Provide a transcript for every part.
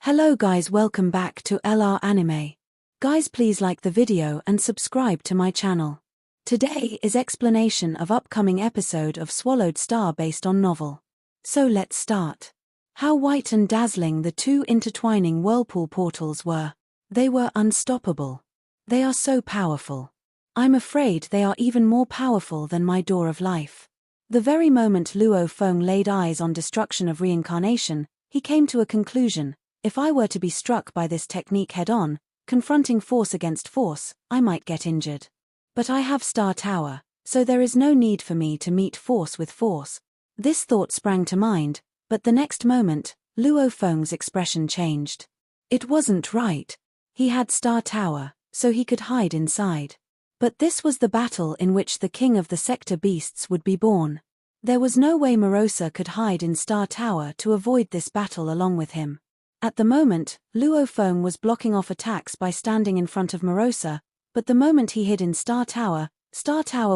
Hello guys, welcome back to LR Anime. Guys, please like the video and subscribe to my channel. Today is explanation of upcoming episode of Swallowed Star based on novel. So let's start. How white and dazzling the two intertwining whirlpool portals were. They were unstoppable. They are so powerful. I'm afraid they are even more powerful than my door of life. The very moment Luo Feng laid eyes on destruction of reincarnation, he came to a conclusion. If I were to be struck by this technique head-on, confronting force against force, I might get injured. But I have Star Tower, so there is no need for me to meet force with force. This thought sprang to mind, but the next moment, Luo Feng's expression changed. It wasn't right. He had Star Tower, so he could hide inside. But this was the battle in which the king of the sector beasts would be born. There was no way Morosa could hide in Star Tower to avoid this battle along with him. At the moment, Luo Feng was blocking off attacks by standing in front of Morosa, but the moment he hid in Star Tower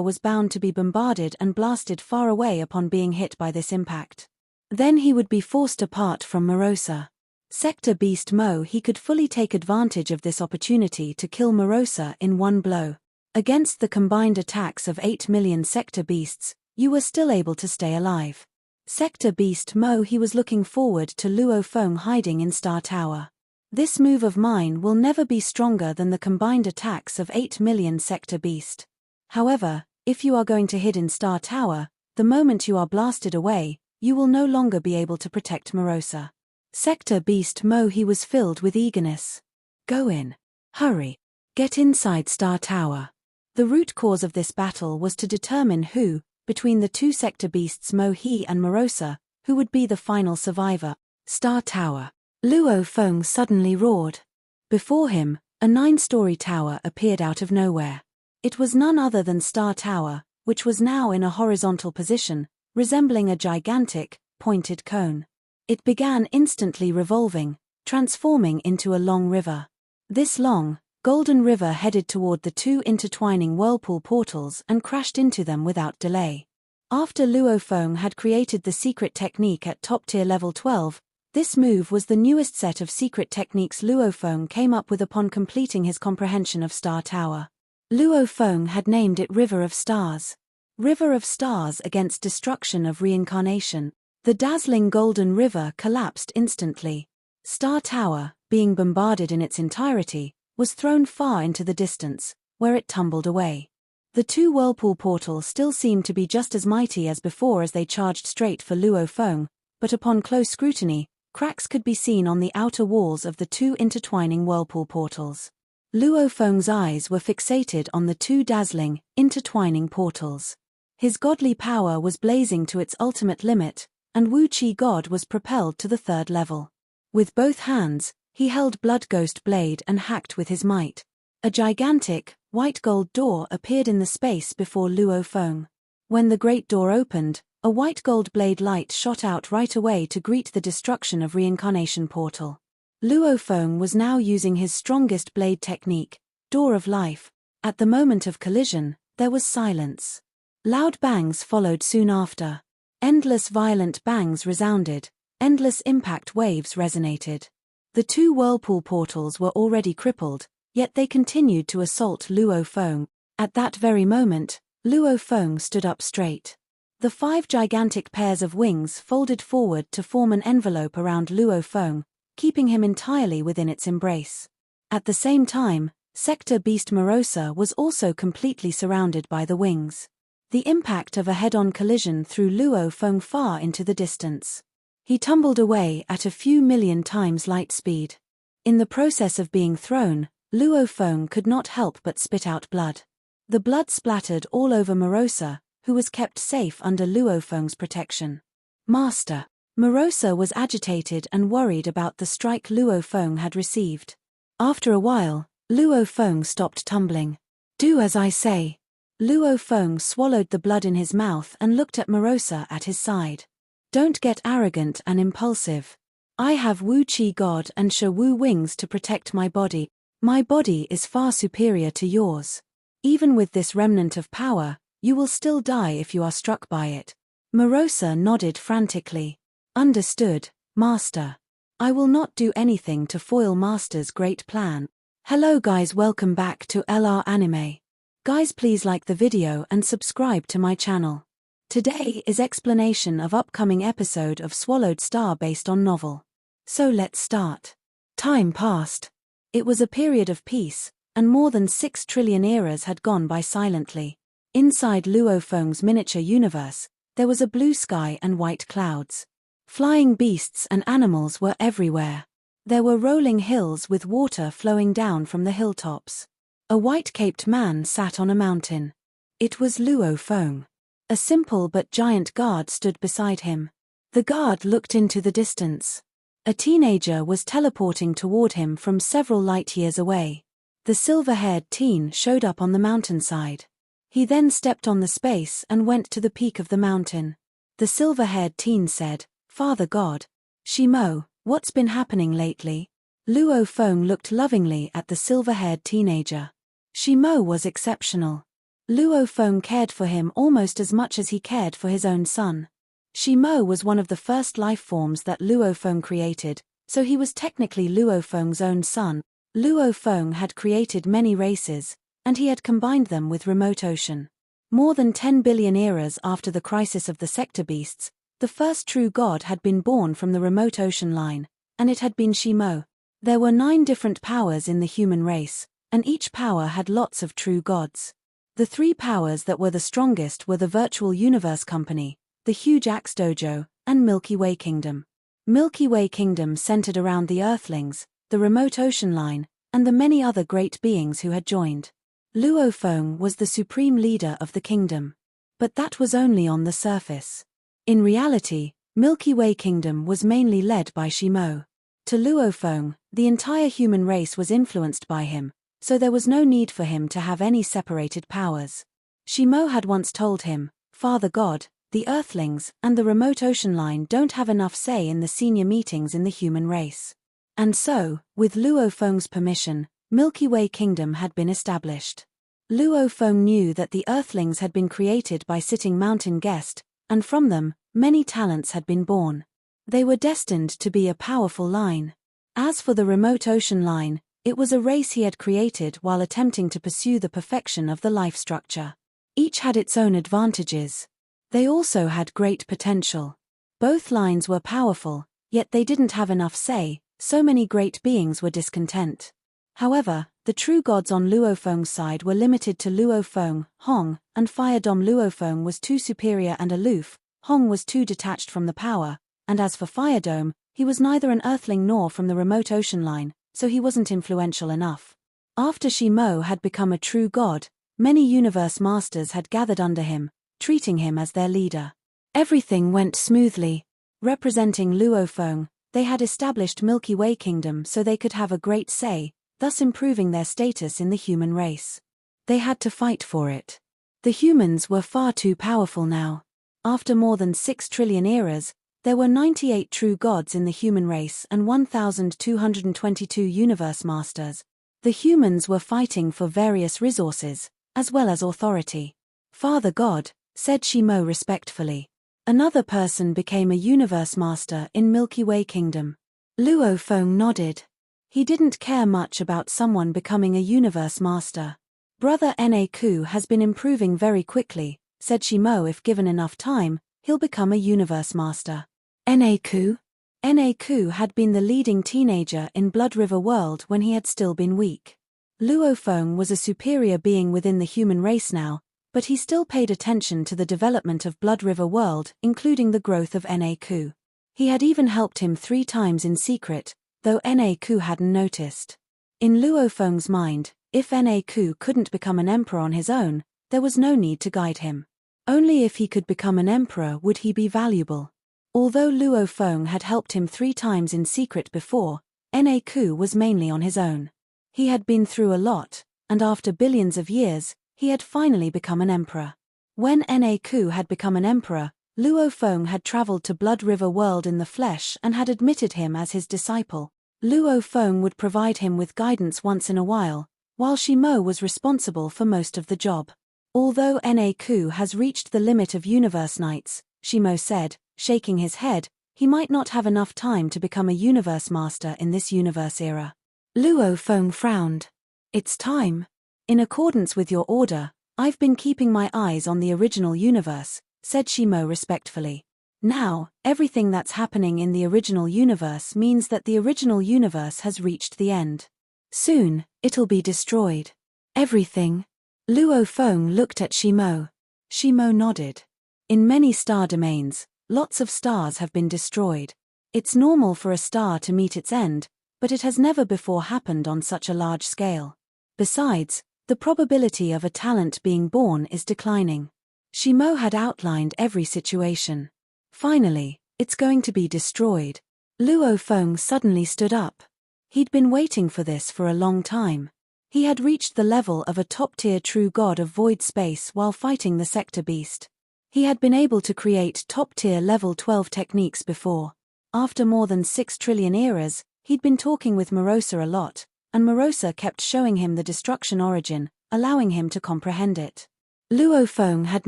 was bound to be bombarded and blasted far away upon being hit by this impact. Then he would be forced apart from Morosa. Sector Beast Mo, he could fully take advantage of this opportunity to kill Morosa in one blow. Against the combined attacks of 8 million Sector Beasts, you were still able to stay alive. Sector Beast Mo, he was looking forward to Luo Feng hiding in Star Tower. This move of mine will never be stronger than the combined attacks of 8 million Sector Beast. However, if you are going to hide in Star Tower, the moment you are blasted away, you will no longer be able to protect Morosa. Sector Beast Mo, he was filled with eagerness. Go in. Hurry. Get inside Star Tower. The root cause of this battle was to determine who, between the two sector beasts Mo-He and Morosa, who would be the final survivor. Star Tower. Luo Feng suddenly roared. Before him, a 9-story tower appeared out of nowhere. It was none other than Star Tower, which was now in a horizontal position, resembling a gigantic, pointed cone. It began instantly revolving, transforming into a long river. This long, golden river headed toward the two intertwining whirlpool portals and crashed into them without delay. After Luo Feng had created the secret technique at top-tier level 12, this move was the newest set of secret techniques Luo Feng came up with upon completing his comprehension of Star Tower. Luo Feng had named it River of Stars. River of Stars against destruction of reincarnation. The dazzling golden river collapsed instantly. Star Tower, being bombarded in its entirety, was thrown far into the distance, where it tumbled away. The two whirlpool portals still seemed to be just as mighty as before as they charged straight for Luo Feng, but upon close scrutiny, cracks could be seen on the outer walls of the two intertwining whirlpool portals. Luo Feng's eyes were fixated on the two dazzling, intertwining portals. His godly power was blazing to its ultimate limit, and Wu Qi God was propelled to the 3rd level. With both hands, he held Blood Ghost Blade and hacked with his might. A gigantic, white gold door appeared in the space before Luo Feng. When the great door opened, a white gold blade light shot out right away to greet the destruction of reincarnation portal. Luo Feng was now using his strongest blade technique, Door of Life. At the moment of collision, there was silence. Loud bangs followed soon after. Endless violent bangs resounded, endless impact waves resonated. The two whirlpool portals were already crippled, yet they continued to assault Luo Feng. At that very moment, Luo Feng stood up straight. The 5 gigantic pairs of wings folded forward to form an envelope around Luo Feng, keeping him entirely within its embrace. At the same time, Sector Beast Morosa was also completely surrounded by the wings. The impact of a head-on collision threw Luo Feng far into the distance. He tumbled away at a few million times light speed. In the process of being thrown, Luo Feng could not help but spit out blood. The blood splattered all over Morosa, who was kept safe under Luo Feng's protection. Master. Morosa was agitated and worried about the strike Luo Feng had received. After a while, Luo Feng stopped tumbling. Do as I say. Luo Feng swallowed the blood in his mouth and looked at Morosa at his side. Don't get arrogant and impulsive. I have Wu Qi God and Sha Wu wings to protect my body. My body is far superior to yours. Even with this remnant of power, you will still die if you are struck by it. Morosa nodded frantically. Understood, Master. I will not do anything to foil Master's great plan. Hello guys, welcome back to LR Anime. Guys, please like the video and subscribe to my channel. Today is explanation of upcoming episode of Swallowed Star based on novel. So let's start. Time passed. It was a period of peace, and more than 6 trillion eras had gone by silently. Inside Luo Feng's miniature universe, there was a blue sky and white clouds. Flying beasts and animals were everywhere. There were rolling hills with water flowing down from the hilltops. A white-caped man sat on a mountain. It was Luo Feng. A simple but giant guard stood beside him. The guard looked into the distance. A teenager was teleporting toward him from several light years away. The silver-haired teen showed up on the mountainside. He then stepped on the space and went to the peak of the mountain. The silver-haired teen said, "Father God, Shimo, what's been happening lately?" Luo Feng looked lovingly at the silver-haired teenager. Shimo was exceptional. Luo Feng cared for him almost as much as he cared for his own son. Shimo was one of the first life forms that Luo Feng created, so he was technically Luo Feng's own son. Luo Feng had created many races, and he had combined them with remote ocean. More than 10 billion eras after the crisis of the sector beasts, the first true god had been born from the remote ocean line, and it had been Shimo. There were 9 different powers in the human race, and each power had lots of true gods. The 3 powers that were the strongest were the Virtual Universe Company, the Huge Axe Dojo, and Milky Way Kingdom. Milky Way Kingdom centered around the Earthlings, the remote ocean line, and the many other great beings who had joined. Luo Feng was the supreme leader of the kingdom. But that was only on the surface. In reality, Milky Way Kingdom was mainly led by Shimo. To Luo Feng, the entire human race was influenced by him, so there was no need for him to have any separated powers. Shimo had once told him, "Father God, the Earthlings and the remote ocean line don't have enough say in the senior meetings in the human race." And so, with Luo Feng's permission, Milky Way Kingdom had been established. Luo Feng knew that the Earthlings had been created by Sitting Mountain Guest, and from them, many talents had been born. They were destined to be a powerful line. As for the remote ocean line, it was a race he had created while attempting to pursue the perfection of the life structure. Each had its own advantages. They also had great potential. Both lines were powerful, yet they didn't have enough say, so many great beings were discontent. However, the true gods on Luo Feng's side were limited to Luo Feng, Hong, and Fire Dom. Luo Feng was too superior and aloof, Hong was too detached from the power, and as for Fire Dome, he was neither an earthling nor from the remote ocean line, so he wasn't influential enough. After Shimo had become a true god, many universe masters had gathered under him, treating him as their leader. Everything went smoothly. Representing Luo Feng, they had established Milky Way Kingdom so they could have a great say, thus improving their status in the human race. They had to fight for it. The humans were far too powerful now. After more than 6 trillion eras, there were 98 true gods in the human race and 1,222 universe masters. The humans were fighting for various resources, as well as authority. "Father God," said Shimo respectfully. Another person became a universe master in Milky Way Kingdom. Luo Feng nodded. He didn't care much about someone becoming a universe master. "Brother Naku has been improving very quickly," said Shimo. "If given enough time, he'll become a universe master." Naku? Naku had been the leading teenager in Blood River World when he had still been weak. Luo Feng was a superior being within the human race now, but he still paid attention to the development of Blood River World, including the growth of Naku. He had even helped him 3 times in secret, though Naku hadn't noticed. In Luo Feng's mind, if Naku couldn't become an emperor on his own, there was no need to guide him. Only if he could become an emperor would he be valuable. Although Luo Feng had helped him 3 times in secret before, Naku was mainly on his own. He had been through a lot, and after billions of years, he had finally become an emperor. When Naku had become an emperor, Luo Feng had traveled to Blood River World in the flesh and had admitted him as his disciple. Luo Feng would provide him with guidance once in a while Shimo was responsible for most of the job. "Although Naku has reached the limit of universe nights," Shimo said, shaking his head, He might not have enough time to become a universe master in this universe era. Luo Feng frowned. It's time. In accordance with your order, I've been keeping my eyes on the original universe, said Shimo respectfully. Now, everything that's happening in the original universe means that the original universe has reached the end. Soon, it'll be destroyed. Everything? Luo Feng looked at Shimo. Shimo nodded. In many star domains, lots of stars have been destroyed. It's normal for a star to meet its end, but it has never before happened on such a large scale. Besides, the probability of a talent being born is declining. Shimo had outlined every situation. Finally, it's going to be destroyed. Luo Feng suddenly stood up. He'd been waiting for this for a long time. He had reached the level of a top-tier true god of void space while fighting the sector beast. He had been able to create top-tier level 12 techniques before. After more than 6 trillion eras, he'd been talking with Morosa a lot, and Morosa kept showing him the destruction origin, allowing him to comprehend it. Luo Feng had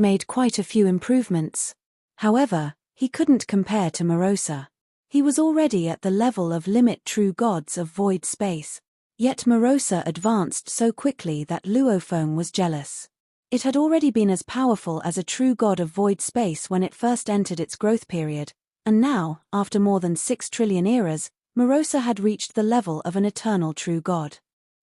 made quite a few improvements. However, he couldn't compare to Morosa. He was already at the level of limit true gods of void space. Yet Morosa advanced so quickly that Luo Feng was jealous. It had already been as powerful as a true god of void space when it first entered its growth period, and now, after more than 6 trillion eras, Morosa had reached the level of an eternal true god.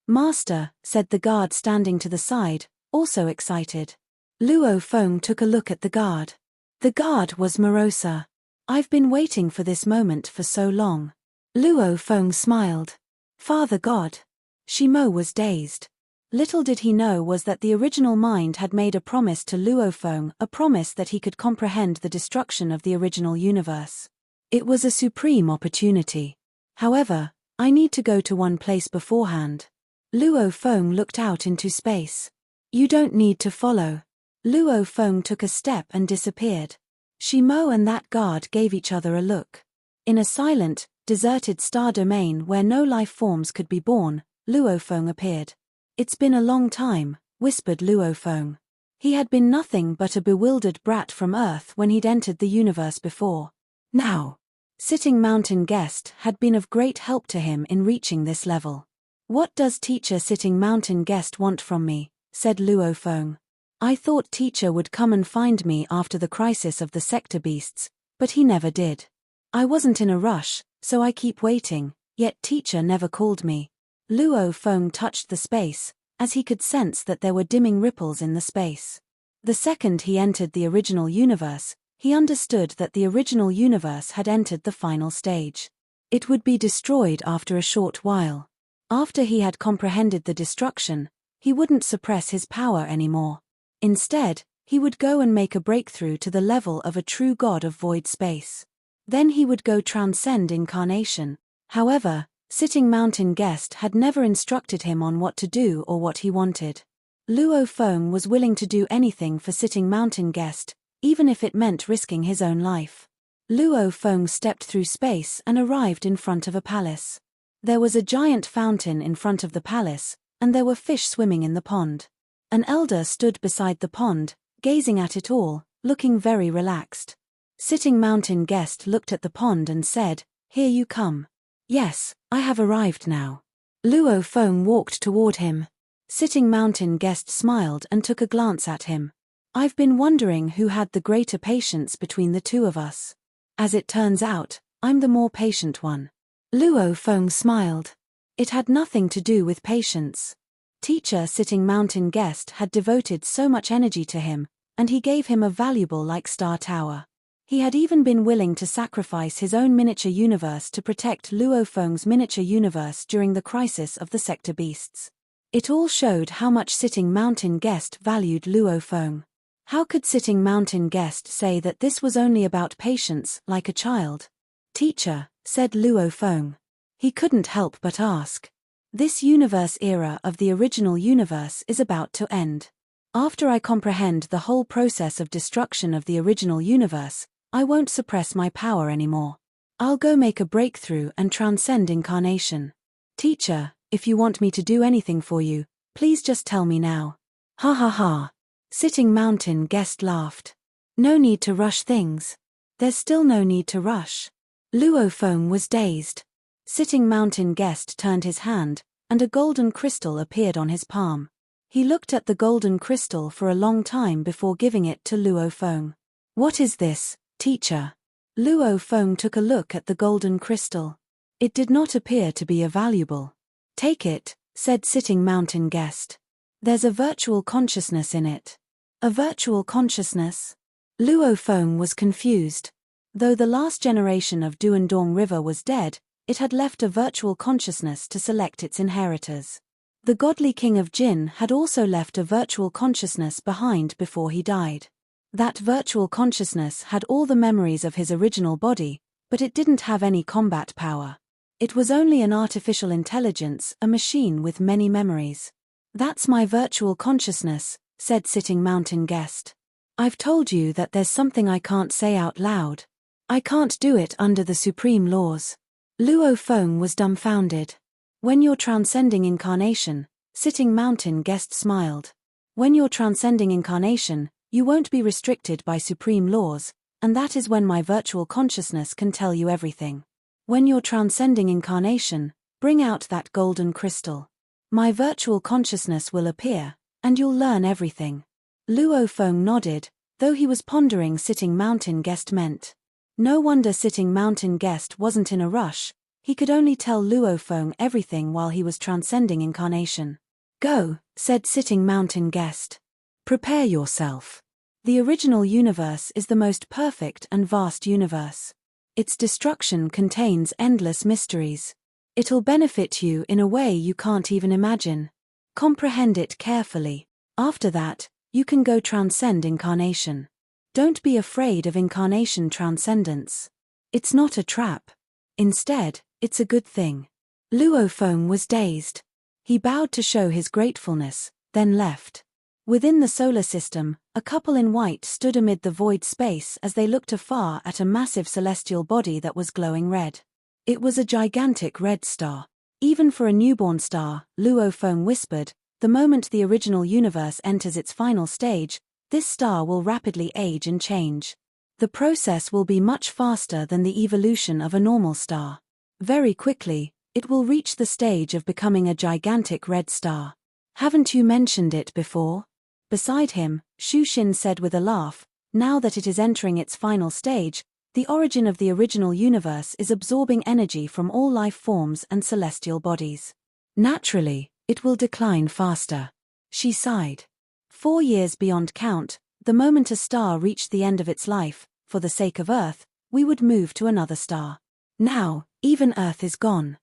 Master, said the guard standing to the side, also excited. Luo Feng took a look at the guard. The guard was Morosa. I've been waiting for this moment for so long. Luo Feng smiled. Father God. Shimo was dazed. Little did he know was that the original mind had made a promise to Luo Feng, a promise that he could comprehend the destruction of the original universe. It was a supreme opportunity. However, I need to go to one place beforehand. Luo Feng looked out into space. You don't need to follow. Luo Feng took a step and disappeared. Shimo and that guard gave each other a look. In a silent, deserted star domain where no life forms could be born, Luo Feng appeared. It's been a long time, whispered Luo Feng. He had been nothing but a bewildered brat from Earth when he'd entered the universe before. Now, Sitting Mountain Guest had been of great help to him in reaching this level. What does Teacher Sitting Mountain Guest want from me? Said Luo Feng. I thought Teacher would come and find me after the crisis of the sector beasts, but he never did. I wasn't in a rush, so I keep waiting, yet Teacher never called me. Luo Feng touched the space, as he could sense that there were dimming ripples in the space. The second he entered the original universe, he understood that the original universe had entered the final stage. It would be destroyed after a short while. After he had comprehended the destruction, he wouldn't suppress his power anymore. Instead, he would go and make a breakthrough to the level of a true god of void space. Then he would go transcend incarnation. However, Sitting Mountain Guest had never instructed him on what to do or what he wanted. Luo Feng was willing to do anything for Sitting Mountain Guest, even if it meant risking his own life. Luo Feng stepped through space and arrived in front of a palace. There was a giant fountain in front of the palace, and there were fish swimming in the pond. An elder stood beside the pond, gazing at it all, looking very relaxed. Sitting Mountain Guest looked at the pond and said, "Here you come." "Yes, I have arrived now." Luo Feng walked toward him. Sitting Mountain Guest smiled and took a glance at him. "I've been wondering who had the greater patience between the two of us. As it turns out, I'm the more patient one." Luo Feng smiled. It had nothing to do with patience. Teacher Sitting Mountain Guest had devoted so much energy to him, and he gave him a valuable like star tower. He had even been willing to sacrifice his own miniature universe to protect Luo Feng's miniature universe during the crisis of the sector beasts. It all showed how much Sitting Mountain Guest valued Luo Feng. How could Sitting Mountain Guest say that this was only about patience, like a child? "Teacher," said Luo Feng. He couldn't help but ask. This universe era of the original universe is about to end. After I comprehend the whole process of destruction of the original universe, I won't suppress my power anymore. I'll go make a breakthrough and transcend incarnation. Teacher, if you want me to do anything for you, please just tell me now. Ha ha ha. Sitting Mountain Guest laughed. No need to rush things. There's still no need to rush. Luofeng was dazed. Sitting mountain guest turned his hand, and a golden crystal appeared on his palm. He looked at the golden crystal for a long time before giving it to Luofeng. "What is this, teacher?" Luofeng took a look at the golden crystal. It did not appear to be valuable. "Take it," said Sitting mountain guest. "There's a virtual consciousness in it." A virtual consciousness? Luofeng was confused. Though the last generation of Duandong River was dead, it had left a virtual consciousness to select its inheritors. The godly king of Jin had also left a virtual consciousness behind before he died. That virtual consciousness had all the memories of his original body, but it didn't have any combat power. It was only an artificial intelligence, a machine with many memories. "That's my virtual consciousness," said Sitting mountain guest. "I've told you that there's something I can't say out loud. I can't do it under the supreme laws." Luofeng was dumbfounded. "When you're transcending incarnation," Sitting mountain guest smiled. "When you're transcending incarnation, you won't be restricted by supreme laws, and that is when my virtual consciousness can tell you everything. When you're transcending incarnation, bring out that golden crystal. My virtual consciousness will appear, and you'll learn everything." Luofeng nodded, though he was pondering Sitting mountain guest meant. No wonder Sitting mountain guest wasn't in a rush. He could only tell Luofeng everything while he was transcending incarnation. "Go," said Sitting mountain guest. "Prepare yourself. The original universe is the most perfect and vast universe. Its destruction contains endless mysteries. It'll benefit you in a way you can't even imagine. Comprehend it carefully. After that, you can go transcend incarnation. Don't be afraid of incarnation transcendence. It's not a trap. Instead, it's a good thing." Luofeng was dazed. He bowed to show his gratefulness, then left. Within the solar system, a couple in white stood amid the void space as they looked afar at a massive celestial body that was glowing red. It was a gigantic red star. "Even for a newborn star," Luofeng whispered, "the moment the original universe enters its final stage, this star will rapidly age and change. The process will be much faster than the evolution of a normal star. Very quickly, it will reach the stage of becoming a gigantic red star. Haven't you mentioned it before?" Beside him, Shushin said with a laugh, "Now that it is entering its final stage, the origin of the original universe is absorbing energy from all life forms and celestial bodies. Naturally, it will decline faster." She sighed. 4 years beyond count, the moment a star reached the end of its life, for the sake of Earth, we would move to another star. Now, even Earth is gone.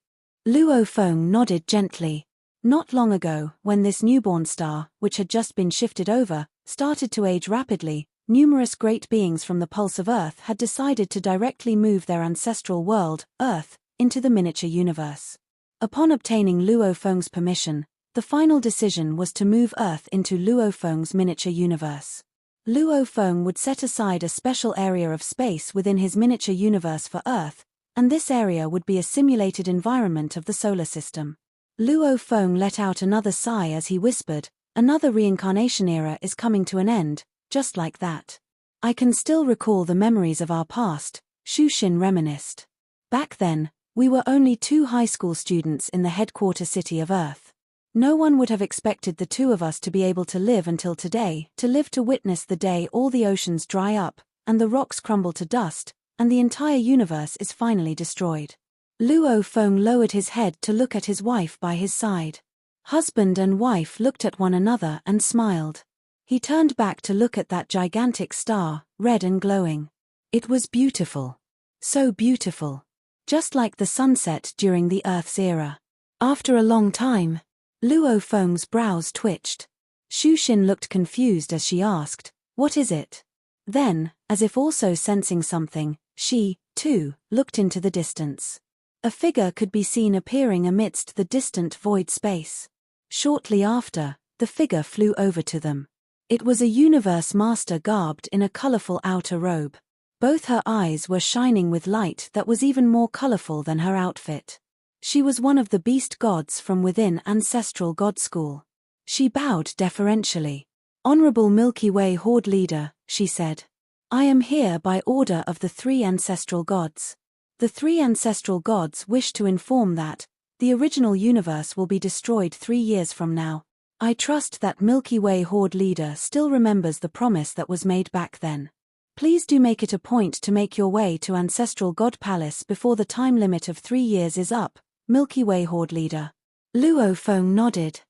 Luofeng nodded gently. Not long ago, when this newborn star, which had just been shifted over, started to age rapidly, numerous great beings from the pulse of Earth had decided to directly move their ancestral world, Earth, into the miniature universe. Upon obtaining Luofeng's permission, the final decision was to move Earth into Luofeng's miniature universe. Luofeng would set aside a special area of space within his miniature universe for Earth, and this area would be a simulated environment of the solar system. Luofeng let out another sigh as he whispered, "Another reincarnation era is coming to an end, just like that. I can still recall the memories of our past," Shushin reminisced. "Back then, we were only 2 high school students in the headquarter city of Earth. No one would have expected the 2 of us to be able to live until today, to live to witness the day all the oceans dry up, and the rocks crumble to dust, and the entire universe is finally destroyed." Luofeng lowered his head to look at his wife by his side. Husband and wife looked at one another and smiled. He turned back to look at that gigantic star, red and glowing. It was beautiful. So beautiful. Just like the sunset during the Earth's era. After a long time, Luofeng's brows twitched. Shushin looked confused as she asked, "What is it?" Then, as if also sensing something, she, too, looked into the distance. A figure could be seen appearing amidst the distant void space. Shortly after, the figure flew over to them. It was a universe master garbed in a colorful outer robe. Both her eyes were shining with light that was even more colorful than her outfit. She was one of the beast gods from within Ancestral God School. She bowed deferentially. "Honorable Milky Way Horde leader," she said. "I am here by order of the 3 ancestral gods. The three ancestral gods wish to inform that the original universe will be destroyed 3 years from now. I trust that Milky Way Horde leader still remembers the promise that was made back then. Please do make it a point to make your way to Ancestral God Palace before the time limit of 3 years is up, Milky Way Horde leader. Luo Feng nodded.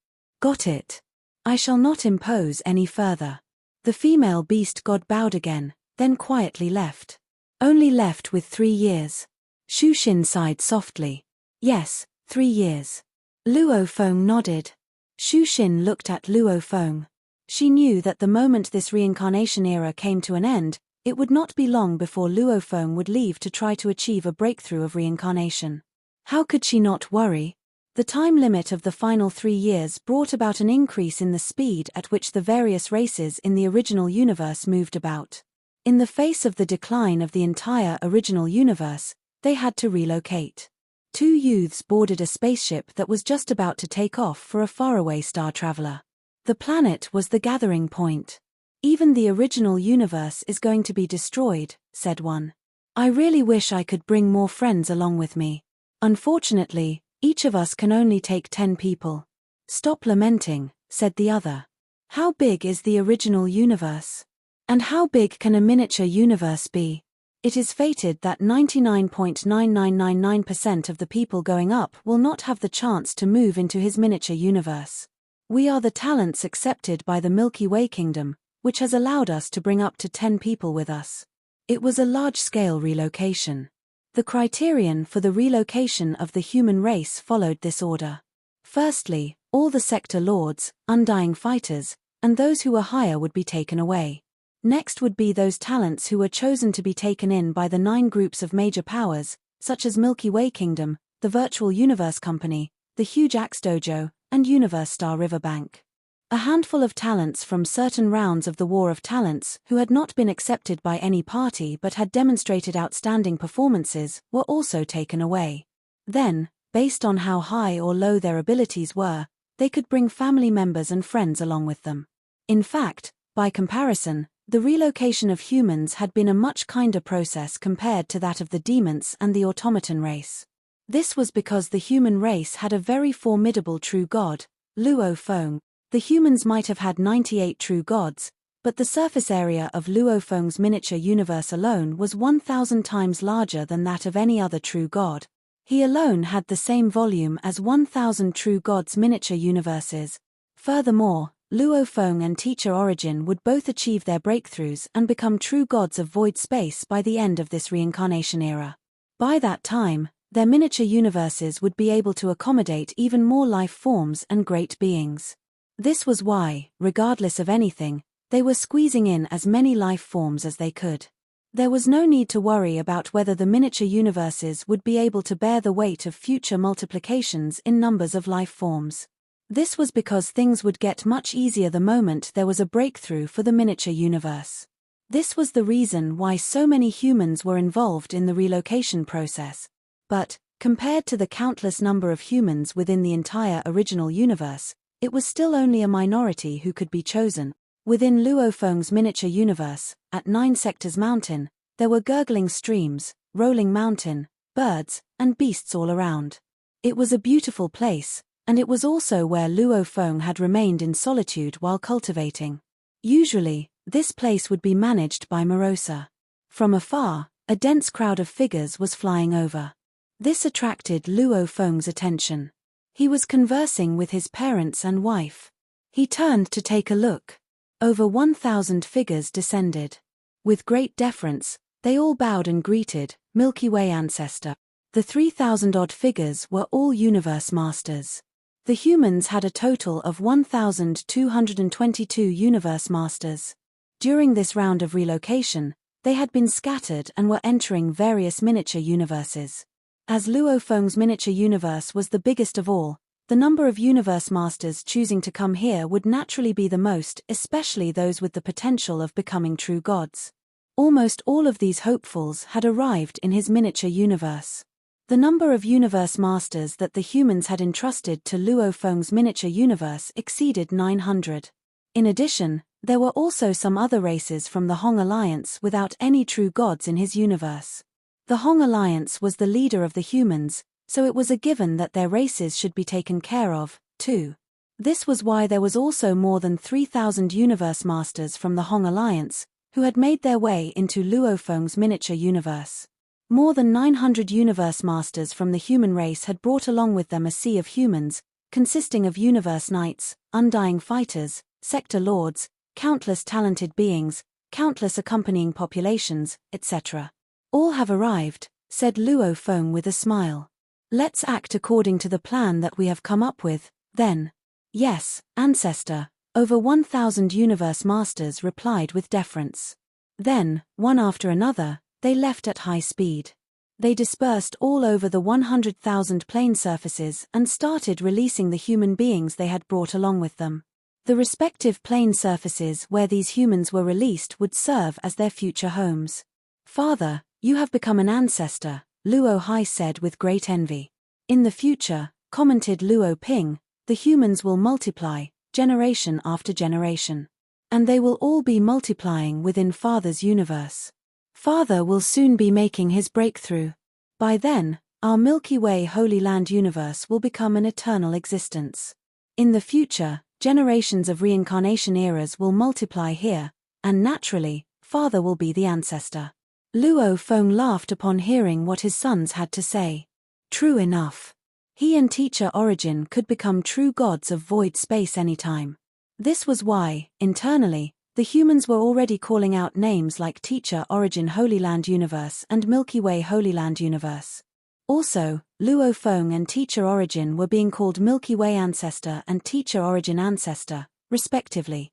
Got it. I shall not impose any further. The female beast god bowed again, then quietly left. Only left with 3 years. Shu Xin sighed softly. Yes, 3 years. Luo Feng nodded. Shu Xin looked at Luo Feng. She knew that the moment this reincarnation era came to an end, it would not be long before Luo Feng would leave to try to achieve a breakthrough of reincarnation. How could she not worry? The time limit of the final 3 years brought about an increase in the speed at which the various races in the original universe moved about. In the face of the decline of the entire original universe, they had to relocate. 2 youths boarded a spaceship that was just about to take off for a faraway star traveler. The planet was the gathering point. Even the original universe is going to be destroyed, said one. I really wish I could bring more friends along with me. Unfortunately, each of us can only take 10 people. Stop lamenting, said the other. How big is the original universe? And how big can a miniature universe be? It is fated that 99.9999% of the people going up will not have the chance to move into his miniature universe. We are the talents accepted by the Milky Way Kingdom, which has allowed us to bring up to 10 people with us. It was a large-scale relocation. The criterion for the relocation of the human race followed this order. Firstly, all the sector lords, undying fighters, and those who were higher would be taken away. Next would be those talents who were chosen to be taken in by the 9 groups of major powers, such as Milky Way Kingdom, the Virtual Universe Company, the Huge Axe Dojo, and Universe Star Riverbank. A handful of talents from certain rounds of the War of Talents who had not been accepted by any party but had demonstrated outstanding performances were also taken away. Then, based on how high or low their abilities were, they could bring family members and friends along with them. In fact, by comparison, the relocation of humans had been a much kinder process compared to that of the demons and the automaton race. This was because the human race had a very formidable true god, Luo Feng. The humans might have had 98 true gods, but the surface area of Luo Feng's miniature universe alone was 1,000 times larger than that of any other true god. He alone had the same volume as 1,000 true gods' miniature universes. Furthermore, Luo Feng and Teacher Origin would both achieve their breakthroughs and become true gods of void space by the end of this reincarnation era. By that time, their miniature universes would be able to accommodate even more life forms and great beings. This was why, regardless of anything, they were squeezing in as many life forms as they could. There was no need to worry about whether the miniature universes would be able to bear the weight of future multiplications in numbers of life forms. This was because things would get much easier the moment there was a breakthrough for the miniature universe. This was the reason why so many humans were involved in the relocation process. But, compared to the countless number of humans within the entire original universe, it was still only a minority who could be chosen. Within Luo Feng's miniature universe, at 9 Sectors Mountain, there were gurgling streams, rolling mountain, birds, and beasts all around. It was a beautiful place, and it was also where Luo Feng had remained in solitude while cultivating. Usually, this place would be managed by Morosa. From afar, a dense crowd of figures was flying over. This attracted Luo Feng's attention. He was conversing with his parents and wife. He turned to take a look. Over 1,000 figures descended. With great deference, they all bowed and greeted, Milky Way ancestor. The 3,000-odd figures were all universe masters. The humans had a total of 1,222 universe masters. During this round of relocation, they had been scattered and were entering various miniature universes. As Luo Feng's miniature universe was the biggest of all, the number of universe masters choosing to come here would naturally be the most, especially those with the potential of becoming true gods. Almost all of these hopefuls had arrived in his miniature universe. The number of universe masters that the humans had entrusted to Luo Feng's miniature universe exceeded 900. In addition, there were also some other races from the Hong Alliance without any true gods in his universe. The Hong Alliance was the leader of the humans, so it was a given that their races should be taken care of, too. This was why there was also more than 3,000 universe masters from the Hong Alliance, who had made their way into Luo Feng's miniature universe. More than 900 universe masters from the human race had brought along with them a sea of humans, consisting of universe knights, undying fighters, sector lords, countless talented beings, countless accompanying populations, etc. All have arrived, said Luo Feng with a smile. Let's act according to the plan that we have come up with, then. Yes, Ancestor, over 1,000 universe masters replied with deference. Then, one after another, they left at high speed. They dispersed all over the 100,000 plane surfaces and started releasing the human beings they had brought along with them. The respective plane surfaces where these humans were released would serve as their future homes. Father, you have become an ancestor, Luo Hai said with great envy. In the future, commented Luo Ping, the humans will multiply, generation after generation. And they will all be multiplying within Father's universe. Father will soon be making his breakthrough. By then, our Milky Way Holy Land universe will become an eternal existence. In the future, generations of reincarnation eras will multiply here, and naturally, Father will be the ancestor. Luo Feng laughed upon hearing what his sons had to say. True enough. He and Teacher Origin could become true gods of void space anytime. This was why, internally, the humans were already calling out names like Teacher Origin Holy Land Universe and Milky Way Holy Land Universe. Also, Luo Feng and Teacher Origin were being called Milky Way Ancestor and Teacher Origin Ancestor, respectively.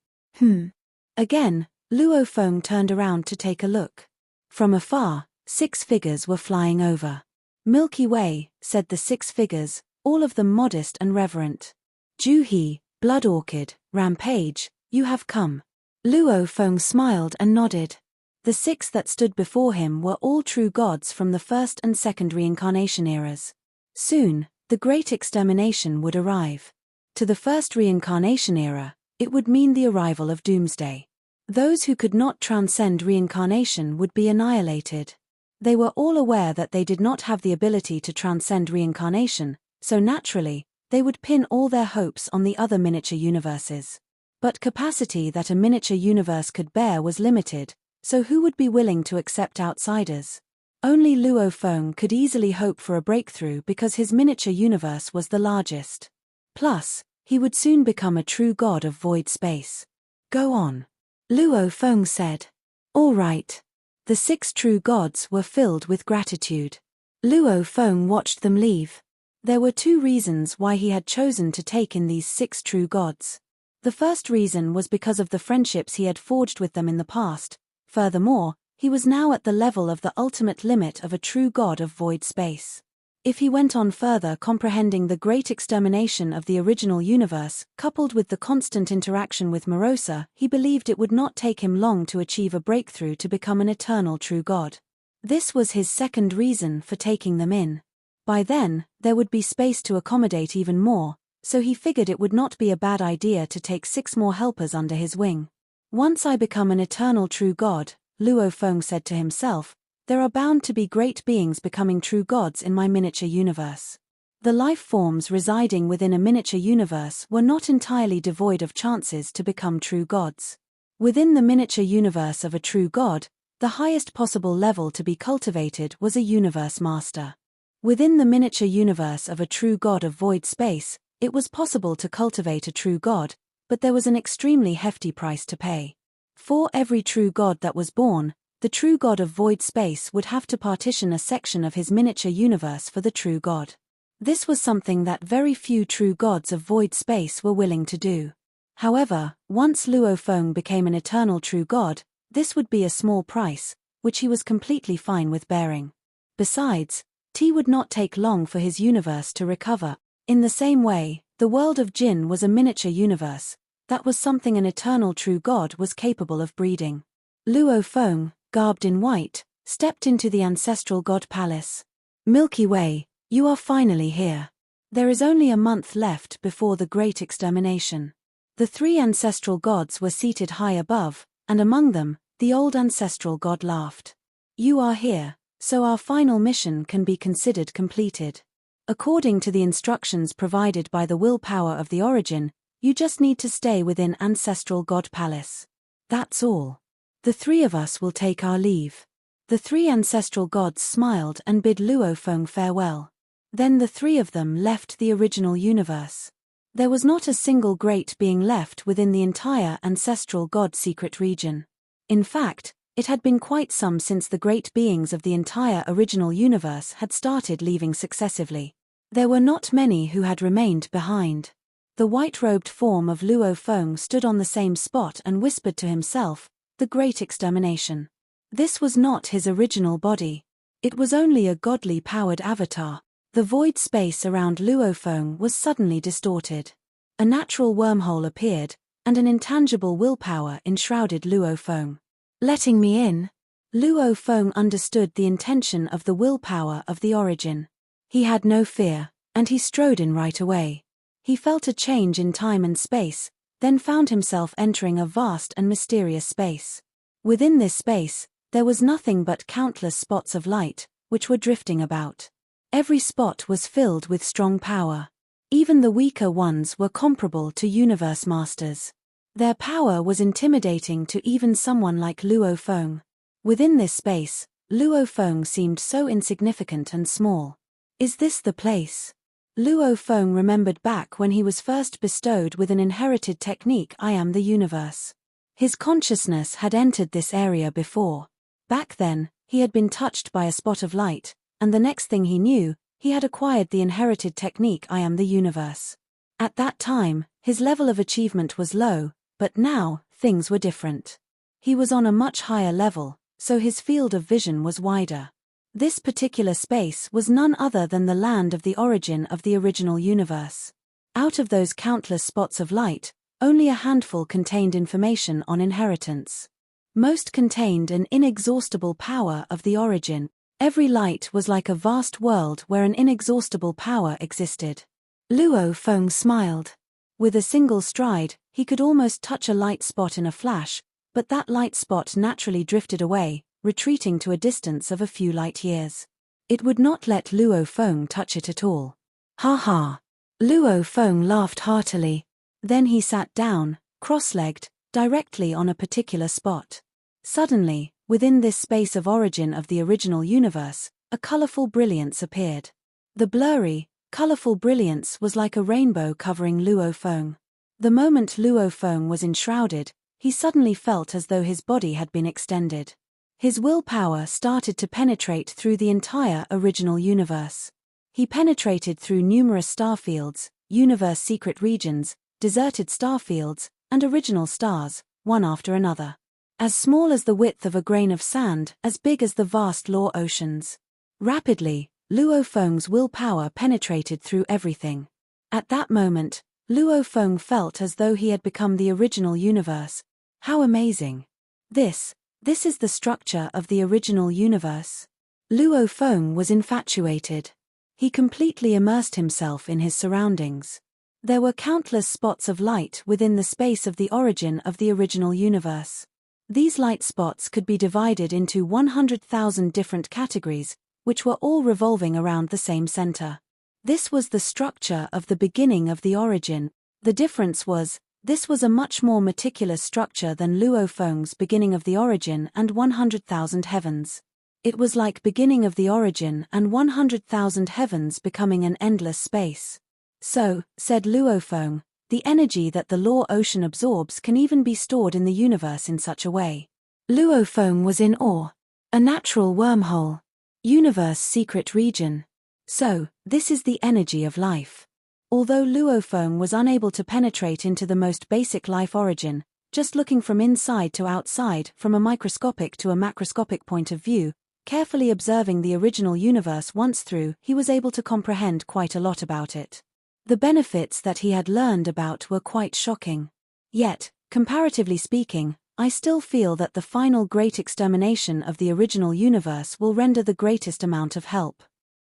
Again, Luo Feng turned around to take a look. From afar, 6 figures were flying over. Milky Way, said the 6 figures, all of them modest and reverent. Juhi, Blood Orchid, Rampage, you have come. Luo Feng smiled and nodded. The 6 that stood before him were all true gods from the first and second reincarnation eras. Soon, the great extermination would arrive. To the first reincarnation era, it would mean the arrival of Doomsday. Those who could not transcend reincarnation would be annihilated. They were all aware that they did not have the ability to transcend reincarnation, so naturally, they would pin all their hopes on the other miniature universes. But capacity that a miniature universe could bear was limited, so who would be willing to accept outsiders? Only Luo Feng could easily hope for a breakthrough because his miniature universe was the largest. Plus, he would soon become a true god of void space. Go on. Luo Feng said. All right. The 6 true gods were filled with gratitude. Luo Feng watched them leave. There were 2 reasons why he had chosen to take in these 6 true gods. The first reason was because of the friendships he had forged with them in the past. Furthermore, he was now at the level of the ultimate limit of a true god of void space. If he went on further comprehending the great extermination of the original universe, coupled with the constant interaction with Morosa, he believed it would not take him long to achieve a breakthrough to become an eternal true god. This was his second reason for taking them in. By then, there would be space to accommodate even more, so he figured it would not be a bad idea to take 6 more helpers under his wing. Once I become an eternal true god, Luo Feng said to himself, there are bound to be great beings becoming true gods in my miniature universe. The life forms residing within a miniature universe were not entirely devoid of chances to become true gods. Within the miniature universe of a true god, the highest possible level to be cultivated was a universe master. Within the miniature universe of a true god of void space, it was possible to cultivate a true god, but there was an extremely hefty price to pay. For every true god that was born, the true god of void space would have to partition a section of his miniature universe for the true god. This was something that very few true gods of void space were willing to do. However, once Luo Feng became an eternal true god, this would be a small price, which he was completely fine with bearing. Besides, T would not take long for his universe to recover. In the same way, the world of Jin was a miniature universe. That was something an eternal true god was capable of breeding. Luo Feng, garbed in white, stepped into the ancestral god palace. Milky Way, you are finally here. There is only a month left before the great extermination. The 3 ancestral gods were seated high above, and among them, the old ancestral god laughed. You are here, so our final mission can be considered completed. According to the instructions provided by the willpower of the origin, you just need to stay within Ancestral God Palace. That's all. The three of us will take our leave. The three ancestral gods smiled and bid Luo Feng farewell. Then the three of them left the original universe. There was not a single great being left within the entire ancestral god secret region. In fact, it had been quite some since the great beings of the entire original universe had started leaving successively. There were not many who had remained behind. The white-robed form of Luo Feng stood on the same spot and whispered to himself, "The great extermination." This was not his original body. It was only a godly-powered avatar. The void space around Luo Feng was suddenly distorted. A natural wormhole appeared, and an intangible willpower enshrouded Luo Feng. "Letting me in?" Luo Feng understood the intention of the willpower of the origin. He had no fear, and he strode in right away. He felt a change in time and space, then found himself entering a vast and mysterious space. Within this space, there was nothing but countless spots of light, which were drifting about. Every spot was filled with strong power. Even the weaker ones were comparable to universe masters. Their power was intimidating to even someone like Luo Feng. Within this space, Luo Feng seemed so insignificant and small. Is this the place? Luo Feng remembered back when he was first bestowed with an inherited technique, I am the universe. His consciousness had entered this area before. Back then, he had been touched by a spot of light, and the next thing he knew, he had acquired the inherited technique, I am the universe. At that time, his level of achievement was low, but now, things were different. He was on a much higher level, so his field of vision was wider. This particular space was none other than the land of the origin of the original universe. Out of those countless spots of light, only a handful contained information on inheritance. Most contained an inexhaustible power of the origin. Every light was like a vast world where an inexhaustible power existed. Luo Feng smiled. With a single stride, he could almost touch a light spot in a flash, but that light spot naturally drifted away, retreating to a distance of a few light years. It would not let Luo Feng touch it at all. Ha ha! Luo Feng laughed heartily. Then he sat down, cross-legged, directly on a particular spot. Suddenly, within this space of origin of the original universe, a colorful brilliance appeared. The blurry, colorful brilliance was like a rainbow covering Luo Feng. The moment Luo Feng was enshrouded, he suddenly felt as though his body had been extended. His willpower started to penetrate through the entire original universe. He penetrated through numerous starfields, universe secret regions, deserted starfields, and original stars, one after another. As small as the width of a grain of sand, as big as the vast law oceans. Rapidly, Luo Feng's willpower penetrated through everything. At that moment, Luo Feng felt as though he had become the original universe. How amazing! This is the structure of the original universe. Luo Feng was infatuated. He completely immersed himself in his surroundings. There were countless spots of light within the space of the origin of the original universe. These light spots could be divided into 100,000 different categories, which were all revolving around the same center. This was the structure of the beginning of the origin. The difference was, this was a much more meticulous structure than Luo Feng's beginning of the origin and 100,000 heavens. It was like beginning of the origin and 100,000 heavens becoming an endless space. So, said Luo Feng, the energy that the law ocean absorbs can even be stored in the universe in such a way. Luo Feng was in awe. A natural wormhole. Universe secret region. So, this is the energy of life. Although Luo Feng was unable to penetrate into the most basic life origin, just looking from inside to outside, from a microscopic to a macroscopic point of view, carefully observing the original universe once through, he was able to comprehend quite a lot about it. The benefits that he had learned about were quite shocking. Yet, comparatively speaking, I still feel that the final great extermination of the original universe will render the greatest amount of help.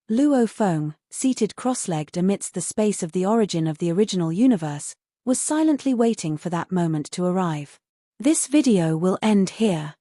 Luo Feng, seated cross-legged amidst the space of the origin of the original universe, was silently waiting for that moment to arrive. This video will end here.